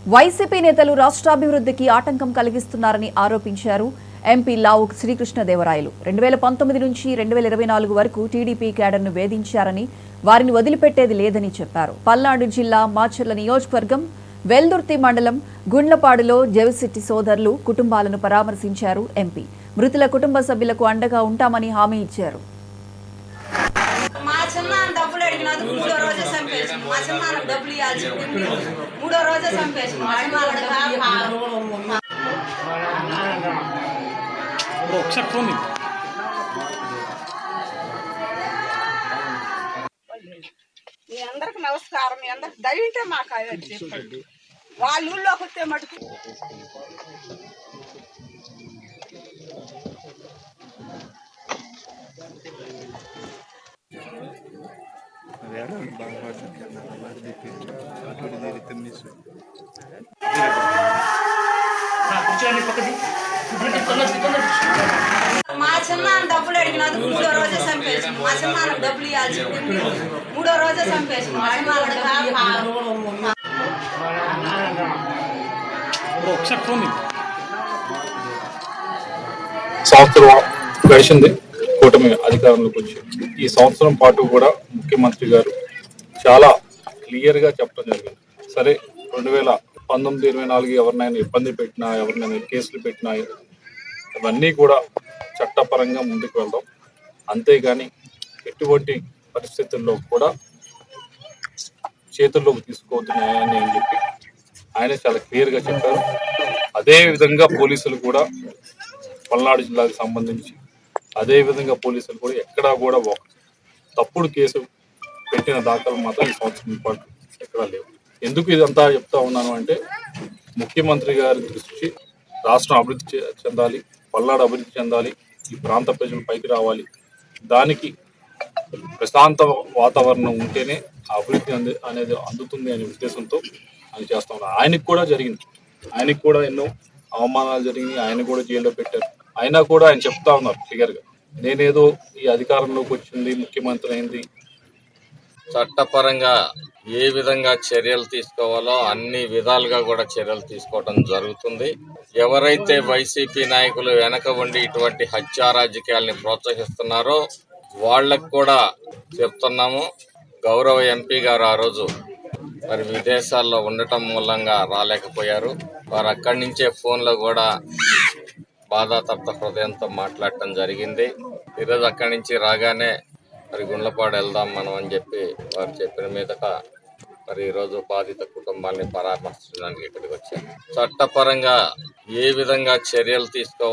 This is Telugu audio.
వైసీపీ నేతలు రాష్ట్రాభివృద్ధికి ఆటంకం కలిగిస్తున్నారని ఆరోపించారు ఎంపీ లావు శ్రీకృష్ణదేవరాయలు. 2019 నుంచి 2024 వరకు టీడీపీ క్యాడర్ను వేధించారని, వారిని వదిలిపెట్టేది లేదని చెప్పారు. పల్నాడు జిల్లా మాచర్ల నియోజకవర్గం వెల్దుర్తి మండలం గుండ్లపాడులో జవిశెట్టి సోదరులు కుటుంబాలను పరామర్శించారు ఎంపీ. మృతుల కుటుంబ సభ్యులకు అండగా ఉంటామని హామీ ఇచ్చారు. మా చిన్నాన్న డబ్బులు అడిగినది మూడో రోజే చంపేసింది. మా చిన్నాన్న డబ్బులు ఇవ్వాల్సింది మూడో రోజే చంపేసింది. మీ అందరికి నమస్కారం. మీ అందరికి దయింటే మాకు చెప్పండి. వాళ్ళ ఊళ్ళోకి వస్తే మటుకు మా చిన్నాన్న డబ్బులు అడిగినది మూడో రోజే చంపేసింది. మా చిన్నాన్న డబ్బులు ఇవ్వాల్సింది మూడో రోజే చంపేసింది. సంవత్సరం గడిచింది కూటమి అధికారంలోకి వచ్చి. ఈ సంవత్సరం పాటు కూడా ముఖ్యమంత్రి గారు చాలా క్లియర్ గా చెప్పడం జరిగింది. సరే 2019-24 ఎవరినైనా ఇబ్బంది పెట్టినా, ఎవరినైనా కేసులు పెట్టినా ఇవన్నీ కూడా చట్టపరంగా ముందుకు వెళ్దాం, అంతేగాని ఎటువంటి పరిస్థితుల్లో కూడా చేతుల్లోకి తీసుకోవద్దు న్యాయాన్ని అని చెప్పి ఆయన చాలా క్లియర్ గా చెప్పారు. అదే విధంగా పోలీసులు కూడా పల్నాడు జిల్లాకు సంబంధించి పోలీసులు కూడా ఎక్కడా కూడా తప్పుడు కేసు పెట్టిన దాఖలు మాత్రం ఈ సంవత్సరం పాటు ఎక్కడా లేవు. ఎందుకు ఇదంతా చెప్తా ఉన్నాను అంటే, ముఖ్యమంత్రి గారి దృష్టి రాష్ట్రం అభివృద్ధి చెందాలి, పల్నాడు అభివృద్ధి చెందాలి, ఈ ప్రాంత ప్రజలు పైకి రావాలి, దానికి ప్రశాంత వాతావరణం ఉంటేనే అభివృద్ధి అనేది అందుతుంది అనే ఉద్దేశంతో ఆయన చేస్తా ఉన్నారు. ఆయనకు కూడా జరిగింది, ఆయనకు కూడా ఎన్నో అవమానాలు జరిగినాయి, ఆయన కూడా జైల్లో పెట్టారు. అయినా కూడా ఆయన చెప్తా ఉన్నారు క్లియర్ గా, నేనేదో ఈ అధికారంలోకి వచ్చింది, ముఖ్యమంత్రి అయింది, చట్టపరంగా ఏ విధంగా చర్యలు తీసుకోవాలో అన్ని విధాలుగా కూడా చర్యలు తీసుకోవడం జరుగుతుంది. ఎవరైతే వైసీపీ నాయకులు వెనక ఉండి ఇటువంటి హత్యా రాజకీయాల్ని ప్రోత్సహిస్తున్నారో వాళ్ళకు కూడా చెప్తున్నాము. గౌరవ ఎంపీ గారు ఆ రోజు మరి విదేశాల్లో ఉండటం మూలంగా రాలేకపోయారు. వారు అక్కడి నుంచే ఫోన్లో కూడా బాధాతప్త హృదయంతో మాట్లాడటం జరిగింది. ఈరోజు అక్కడి నుంచి రాగానే మరి గుండ్లపాడు వెళ్దాం మనం అని చెప్పి వారు చెప్పిన మీదట మరి ఈరోజు బాధిత కుటుంబాన్ని పరామర్శించడానికి ఇక్కడికి వచ్చారు. చట్టపరంగా ఏ విధంగా చర్యలు తీసుకోవాలి